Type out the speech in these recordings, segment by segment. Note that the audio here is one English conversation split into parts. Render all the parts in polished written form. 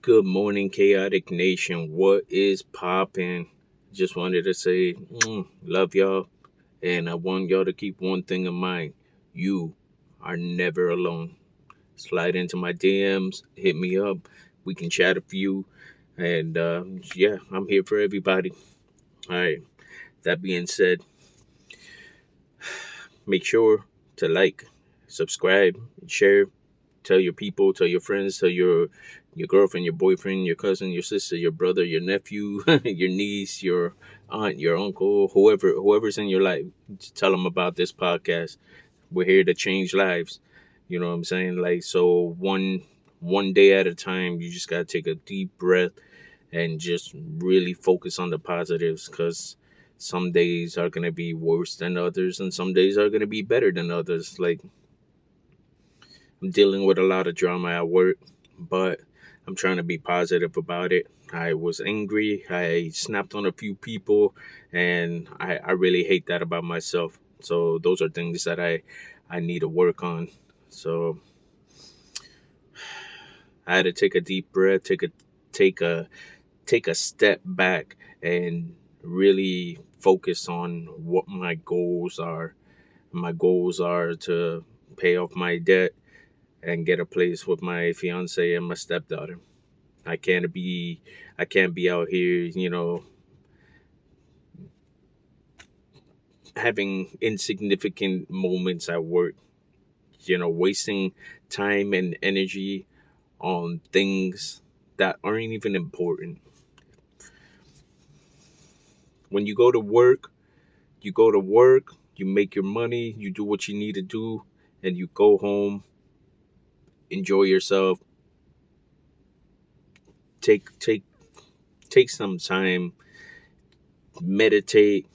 Good morning, Chaotic Nation. What is poppin'? Just wanted to say, love y'all. And I want y'all to keep one thing in mind. You are never alone. Slide into my DMs, hit me up. We can chat a few. And yeah, I'm here for everybody. All right. That being said, make sure to like, subscribe, share, tell your people, tell your friends, tell your girlfriend, your boyfriend, your cousin, your sister, your brother, your nephew, your niece, your aunt, your uncle, whoever's in your life. Just tell them about this podcast. We're here to change lives. You know what I'm saying? Like, so one day at a time. You just gotta take a deep breath and just really focus on the positives, because some days are gonna be worse than others, and some days are gonna be better than others. Like, I'm dealing with a lot of drama at work, but I'm trying to be positive about it. I was angry. I snapped on a few people, and I really hate that about myself. So those are things that I need to work on. So I had to take a deep breath, take a take a step back, and really focus on what my goals are. My goals are to pay off my debt and get a place with my fiance and my stepdaughter. I can't be I can't be out here, having insignificant moments at work, wasting time and energy on things that aren't even important. When you go to work, you make your money, you do what you need to do, and you go home, enjoy yourself, take take some time, meditate,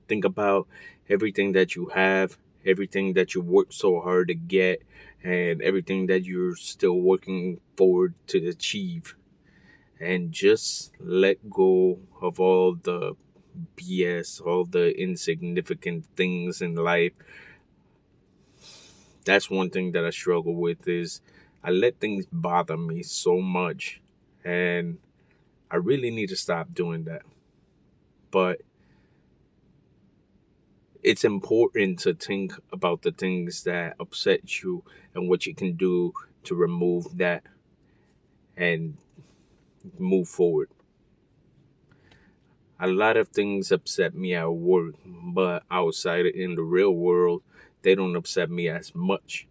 think about everything that you have, everything that you worked so hard to get, and everything that you're still working forward to achieve. And just let go of all the BS, all the insignificant things in life. That's one thing that I struggle with is I let things bother me so much, and I really need to stop doing that. But it's important to think about the things that upset you and what you can do to remove that and move forward. A lot of things upset me at work, but outside in the real world, they don't upset me as much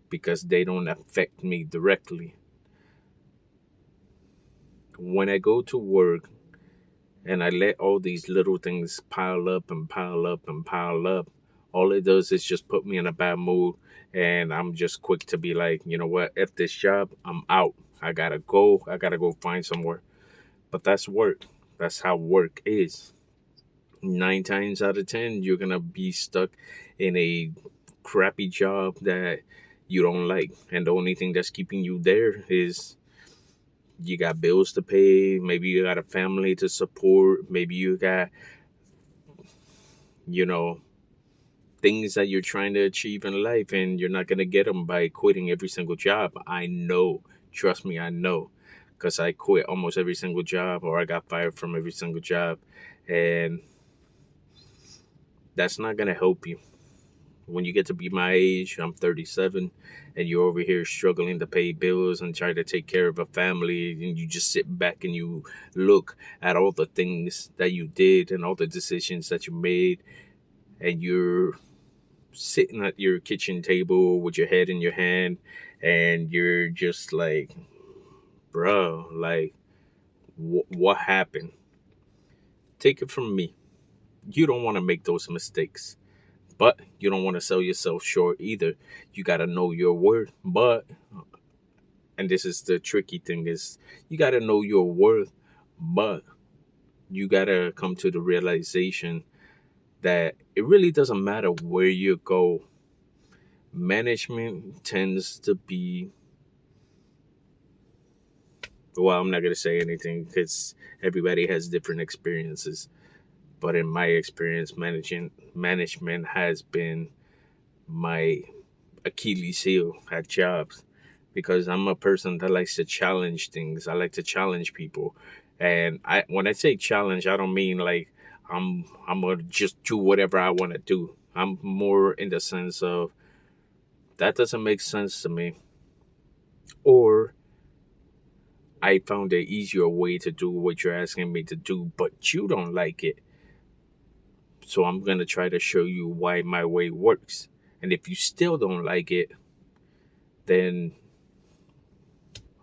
because they don't affect me directly. When I go to work and I let all these little things pile up and pile up and pile up, all it does is just put me in a bad mood, and I'm just quick to be like, you know what, F this job, I'm out. I gotta go find somewhere. But that's work. That's how work is. 9 times out of 10, you're gonna be stuck in a crappy job that you don't like. And the only thing that's keeping you there is you got bills to pay, maybe you got a family to support, maybe you got, you know, things that you're trying to achieve in life, and you're not going to get them by quitting every single job. I know. Trust me, I know. Because I quit almost every single job, or I got fired from every single job. And that's not going to help you. When you get to be my age, I'm 37, and you're over here struggling to pay bills and try to take care of a family, and you just sit back and you look at all the things that you did and all the decisions that you made, and you're sitting at your kitchen table with your head in your hand, and you're just like, bro, like, what happened? Take it from me. You don't want to make those mistakes, but you don't want to sell yourself short either. You got to know your worth. But, and this is the tricky thing, is you got to know your worth, but you got to come to the realization that it really doesn't matter where you go. Management tends to be, well, I'm not going to say anything because everybody has different experiences. But in my experience, management has been my Achilles heel at jobs, because I'm a person that likes to challenge things. I like to challenge people. And I when I say challenge, I don't mean like I'm gonna just do whatever I want to do. I'm more in the sense of that doesn't make sense to me, or I found an easier way to do what you're asking me to do, but you don't like it. So I'm gonna try to show you why my way works. And if you still don't like it, then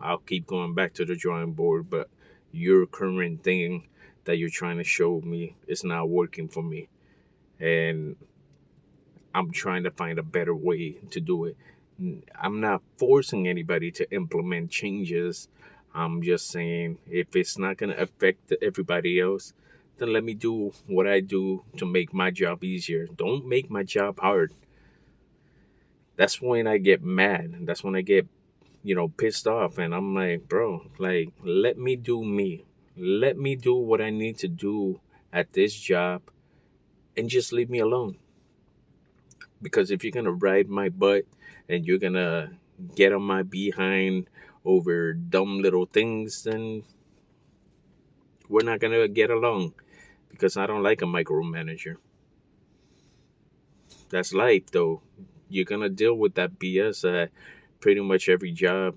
I'll keep going back to the drawing board. But your current thing that you're trying to show me is not working for me. And I'm trying to find a better way to do it. I'm not forcing anybody to implement changes. I'm just saying if it's not going to affect everybody else, then let me do what I do to make my job easier. Don't make my job hard. That's when I get mad. That's when I get, pissed off. And I'm like, bro, like, let me do me. Let me do what I need to do at this job and just leave me alone. Because if you're gonna ride my butt and you're gonna get on my behind over dumb little things, then we're not gonna get along. Because I don't like a micromanager. That's life, though. You're gonna deal with that BS at pretty much every job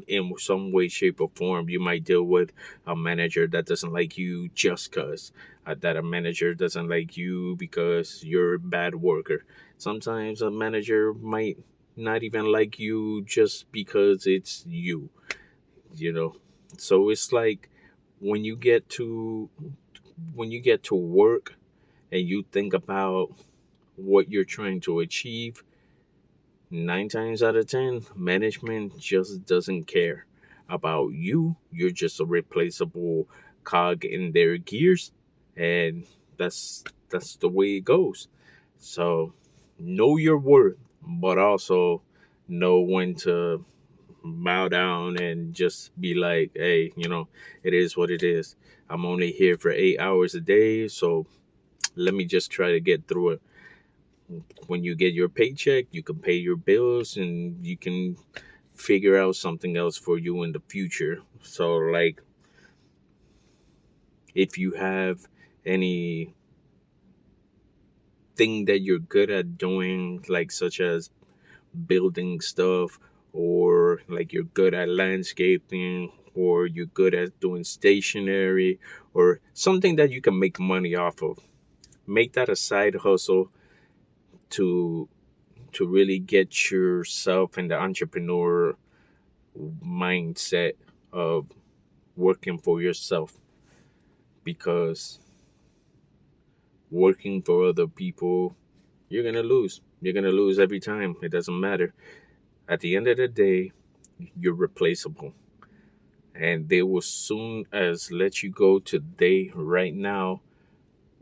in some way, shape, or form. You might deal with a manager that doesn't like you just because that a manager doesn't like you because you're a bad worker. Sometimes a manager might not even like you just because it's you, you know. So it's like when you get to work and you think about what you're trying to achieve, 9 times out of 10, management just doesn't care about you. You're just a replaceable cog in their gears, and that's the way it goes. So know your worth, but also know when to bow down and just be like, hey, it is what it is. I'm only here for 8 hours a day, so let me just try to get through it. When you get your paycheck, you can pay your bills and you can figure out something else for you in the future. So, like, if you have any thing that you're good at doing, like such as building stuff, or like you're good at landscaping, or you're good at doing stationery, or something that you can make money off of, make that a side hustle to really get yourself in the entrepreneur mindset of working for yourself, because working for other people, you're gonna lose every time. It doesn't matter. At the end of the day, you're replaceable, and they will soon as let you go today, right now.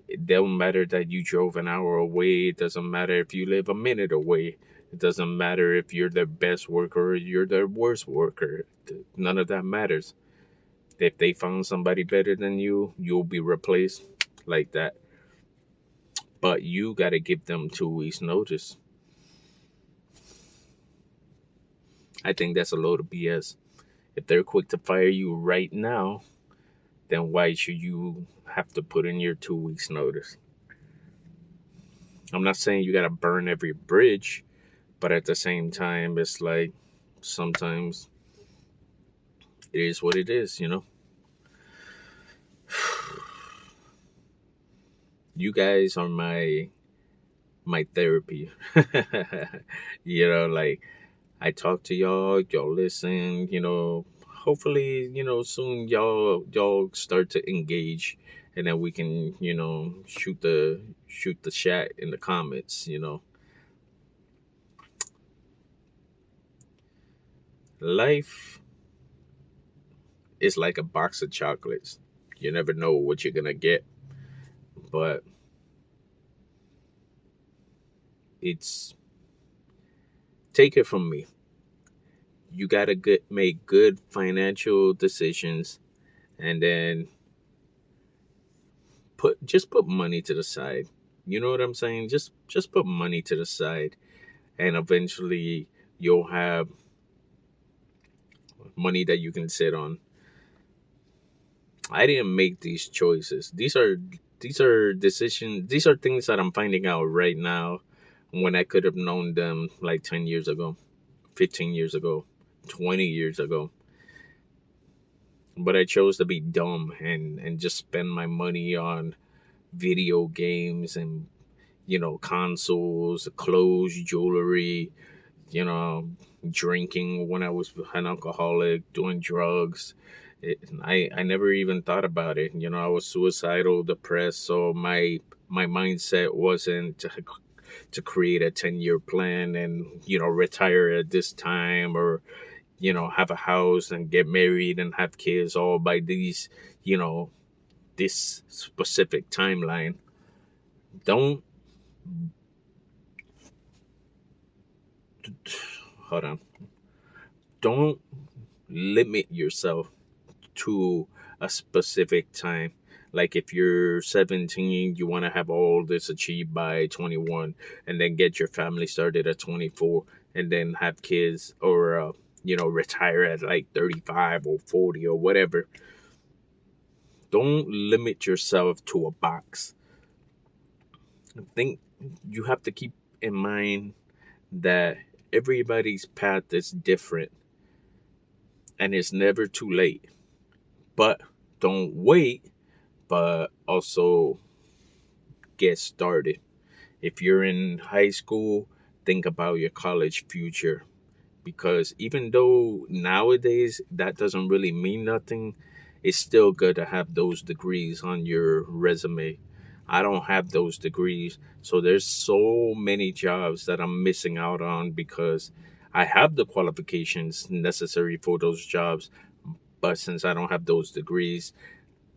It don't matter that you drove an hour away. It doesn't matter if you live a minute away. It doesn't matter if you're their best worker or you're their worst worker. None of that matters. If they found somebody better than you, you'll be replaced like that. But you got to give them 2 weeks notice. I think that's a load of BS. If they're quick to fire you right now, then why should you have to put in your 2 weeks notice? I'm not saying you got to burn every bridge, but at the same time, it's like sometimes it is what it is. You guys are my therapy. Like, I talk to y'all listen, hopefully, soon y'all start to engage, and then we can, shoot the chat in the comments. Life is like a box of chocolates. You never know what you're gonna get, but it's take it from me. You gotta make good financial decisions, and then put money to the side. You know what I'm saying? Just put money to the side, and eventually you'll have money that you can sit on. I didn't make these choices. These are decisions. These are things that I'm finding out right now when I could have known them like 10 years ago, 15 years ago, 20 years ago. But I chose to be dumb and just spend my money on video games and consoles, clothes, jewelry, you know, drinking when I was an alcoholic, doing drugs. I never even thought about it. I was suicidal, depressed, so my mindset wasn't to create a 10-year plan and retire at this time, or have a house and get married and have kids all by you know this specific timeline. Don't hold on. Don't limit yourself to a specific time. Like if you're 17, you want to have all this achieved by 21, and then get your family started at 24, and then have kids, or retire at like 35 or 40 or whatever. Don't limit yourself to a box. I think you have to keep in mind that everybody's path is different, and it's never too late. But don't wait, but also get started. If you're in high school, think about your college future. Because even though nowadays that doesn't really mean nothing, it's still good to have those degrees on your resume. I don't have those degrees, so there's so many jobs that I'm missing out on because I have the qualifications necessary for those jobs, but since I don't have those degrees,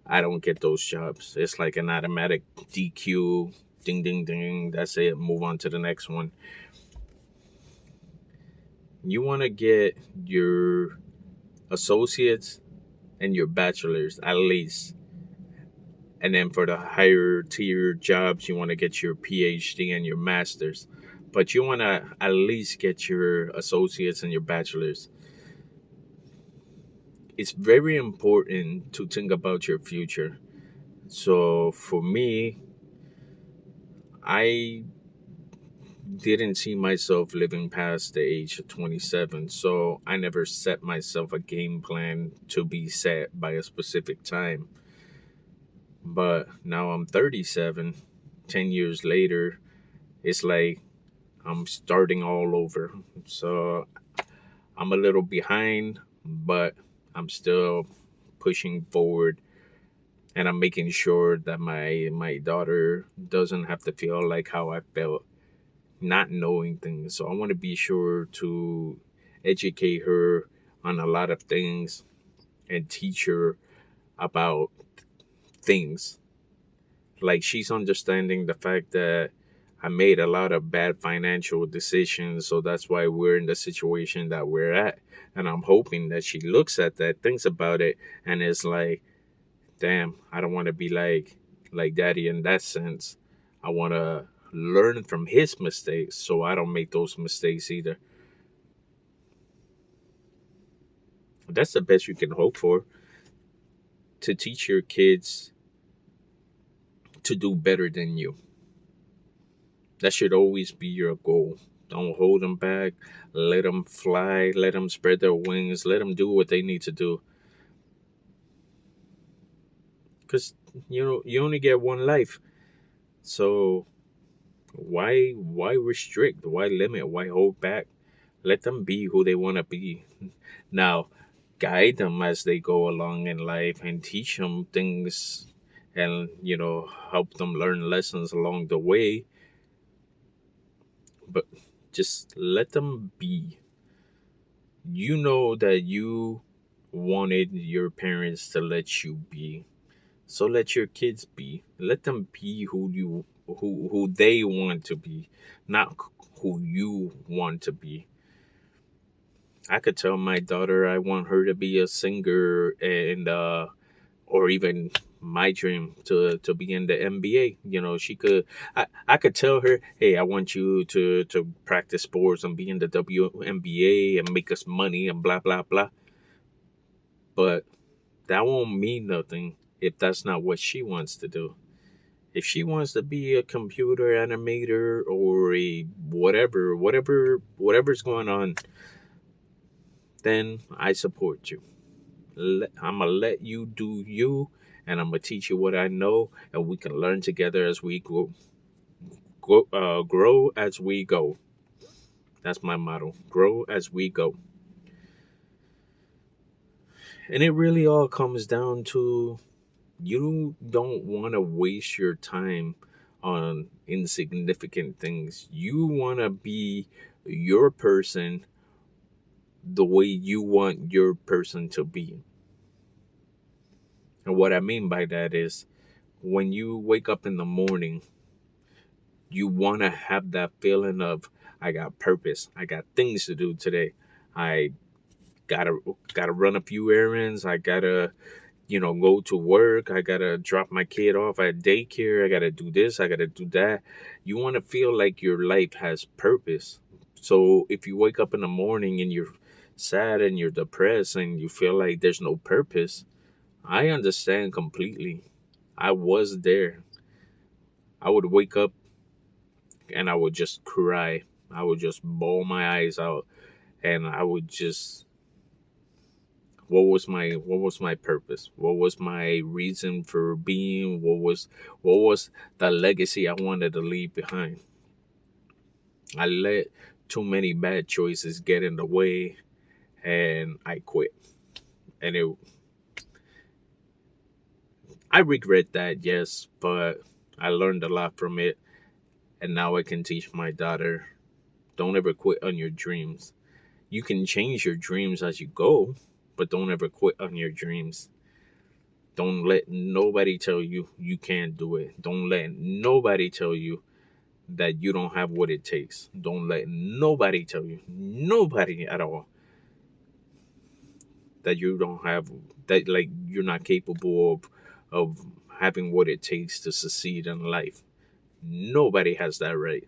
I don't get those jobs. It's like an automatic DQ, ding, ding, ding. That's it. Move on to the next one. You want to get your associates and your bachelor's at least. And then for the higher tier jobs, you want to get your PhD and your master's. But you want to at least get your associates and your bachelor's. It's very important to think about your future. So for me, I didn't see myself living past the age of 27. So I never set myself a game plan to be set by a specific time. But now I'm 37. 10 years later, it's like I'm starting all over. So I'm a little behind, but I'm still pushing forward, and I'm making sure that my daughter doesn't have to feel like how I felt not knowing things. So I want to be sure to educate her on a lot of things and teach her about things. Like she's understanding the fact that I made a lot of bad financial decisions, so that's why we're in the situation that we're at. And I'm hoping that she looks at that, thinks about it, and is like, damn, I don't want to be like daddy in that sense. I want to learn from his mistakes so I don't make those mistakes either. That's the best you can hope for, to teach your kids to do better than you. That should always be your goal. Don't hold them back. Let them fly. Let them spread their wings. Let them do what they need to do. Because you only get one life. So why restrict? Why limit? Why hold back? Let them be who they want to be. Now, guide them as they go along in life and teach them things, and help them learn lessons along the way, but just let them be. You know that you wanted your parents to let you be, so let your kids be. Let them be who they want to be, not who you want to be. I could tell my daughter I want her to be a singer, and or even my dream to be in the NBA. She could. I could tell her, hey, I want you to practice sports and be in the WNBA and make us money and blah blah blah. But that won't mean nothing if that's not what she wants to do. If she wants to be a computer animator or a whatever's going on, then I support you. I'm gonna let you do you, and I'm gonna teach you what I know, and we can learn together as we grow as we go. That's my motto. Grow as we go. And it really all comes down to you don't want to waste your time on insignificant things. You want to be your person the way you want your person to be. And what I mean by that is when you wake up in the morning, you want to have that feeling of I got purpose. I got things to do today. I gotta run a few errands. I gotta go to work. I gotta drop my kid off at daycare. I gotta do this. I gotta do that. You want to feel like your life has purpose. So if you wake up in the morning and you're sad and you're depressed and you feel like there's no purpose, I understand completely. I was there. I would wake up and I would just cry. I would just bawl my eyes out and I would just what was my purpose? What was my reason for being? What was the legacy I wanted to leave behind? I let too many bad choices get in the way and I quit. And I regret that, yes, but I learned a lot from it and now I can teach my daughter, don't ever quit on your dreams. You can change your dreams as you go, but don't ever quit on your dreams. Don't let nobody tell you you can't do it. Don't let nobody tell you that you don't have what it takes. Don't let nobody tell you, nobody at all, that you don't have that like you're not capable of having what it takes to succeed in life. Nobody has that right.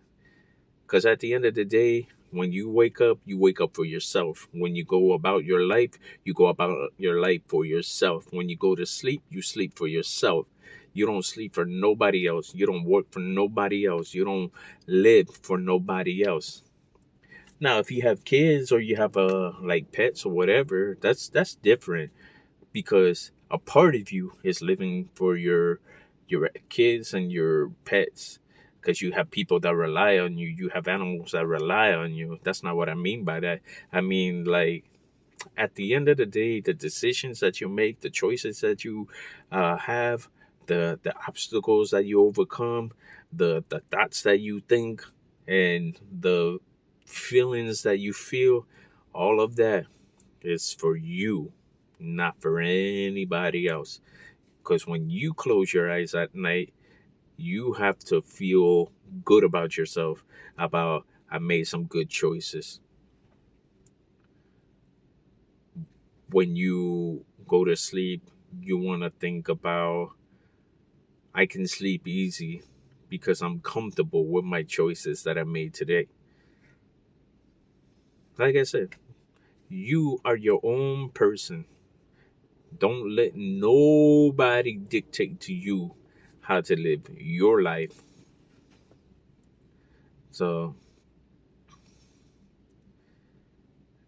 Because at the end of the day, when you wake up for yourself. When you go about your life, you go about your life for yourself. When you go to sleep, you sleep for yourself. You don't sleep for nobody else. You don't work for nobody else. You don't live for nobody else. Now, if you have kids or you have like pets or whatever, that's different because a part of you is living for your kids and your pets because you have people that rely on you. You have animals that rely on you. That's not what I mean by that. I mean, like, at the end of the day, the decisions that you make, the choices that you have, the obstacles that you overcome, the thoughts that you think, and the feelings that you feel, all of that is for you, not for anybody else. Because when you close your eyes at night, you have to feel good about yourself, about I made some good choices. When you go to sleep, you want to think about I can sleep easy because I'm comfortable with my choices that I made today. Like I said, you are your own person. Don't let nobody dictate to you how to live your life. So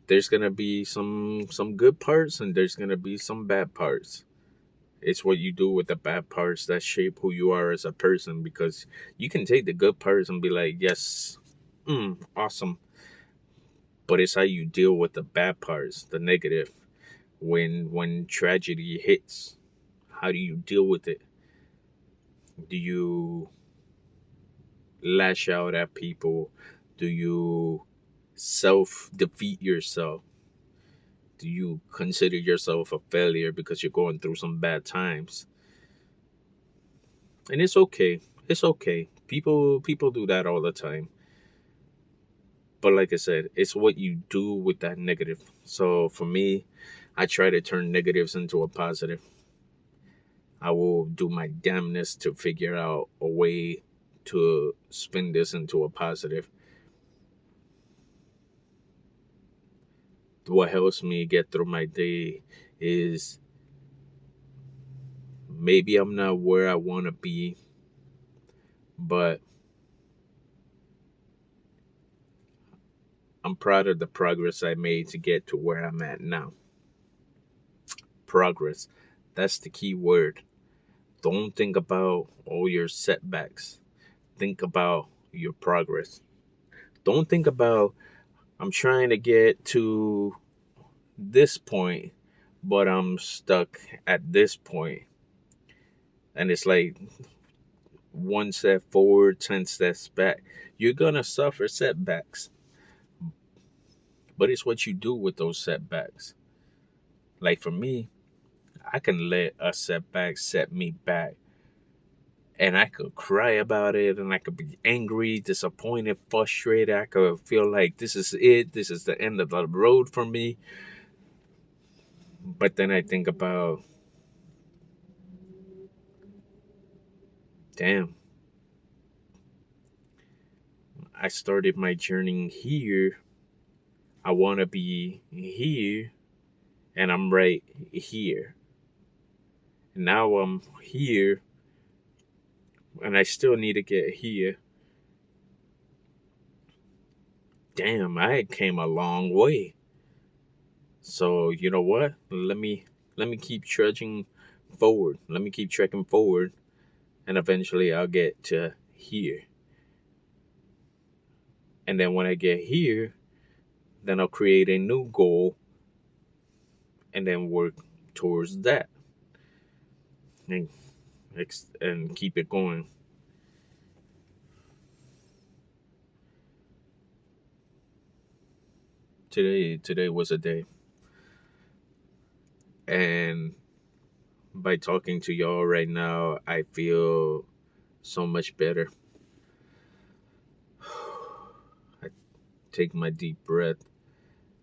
there's gonna be some good parts and there's gonna be some bad parts. It's what you do with the bad parts that shape who you are as a person because you can take the good parts and be like, yes, awesome. But it's how you deal with the bad parts, the negative. When tragedy hits, how do you deal with it? Do you lash out at people? Do you self defeat yourself? Do you consider yourself a failure because you're going through some bad times? And it's okay. It's okay. People do that all the time. But like I said, it's what you do with that negative. So for me, I try to turn negatives into a positive. I will do my damnness to figure out a way to spin this into a positive. What helps me get through my day is maybe I'm not where I want to be, but I'm proud of the progress I made to get to where I'm at now. Progress. That's the key word. Don't think about all your setbacks. Think about your progress. Don't think about, I'm trying to get to this point, but I'm stuck at this point. And it's like one step forward, 10 steps back. You're going to suffer setbacks, but it's what you do with those setbacks. Like for me, I can let a setback set me back, and I could cry about it, and I could be angry, disappointed, frustrated. I could feel like this is it. This is the end of the road for me. But then I think about, damn, I started my journey here. I want to be here, and I'm right here. Now I'm here, and I still need to get here. Damn, I came a long way. So you know what? Let me keep trudging forward. Let me keep trekking forward, and eventually I'll get to here. And then when I get here, then I'll create a new goal and then work towards that and and keep it going. Today was a day, and by talking to y'all right now, I feel so much better. I take my deep breath,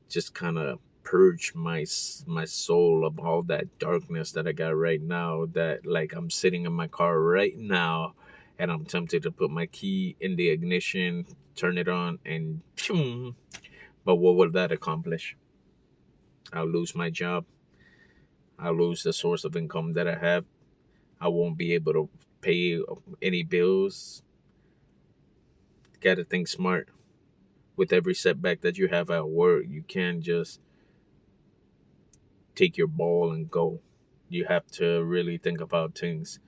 just kind of purge my soul of all that darkness that I got right now. That like I'm sitting in my car right now, and I'm tempted to put my key in the ignition, turn it on, and phew, but what will that accomplish? I'll lose my job. I'll lose the source of income that I have. I won't be able to pay any bills. Gotta think smart. With every setback that you have at work, you can't just take your ball and go. You have to really think about things.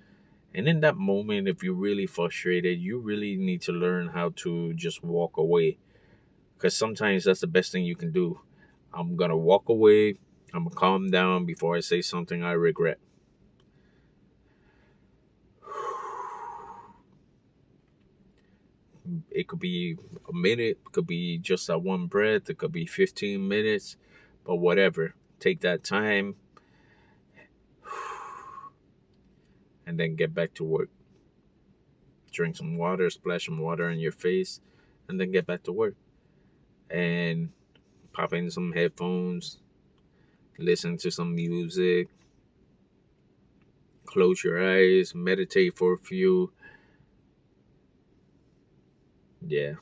And in that moment, if you're really frustrated, you really need to learn how to just walk away. Because sometimes that's the best thing you can do. I'm going to walk away. I'm going to calm down before I say something I regret. It could be a minute, it could be just that one breath, it could be 15 minutes, but whatever. Take that time and then get back to work. Drink some water, splash some water on your face, and then get back to work. And pop in some headphones, listen to some music, close your eyes, meditate for a few. Yeah.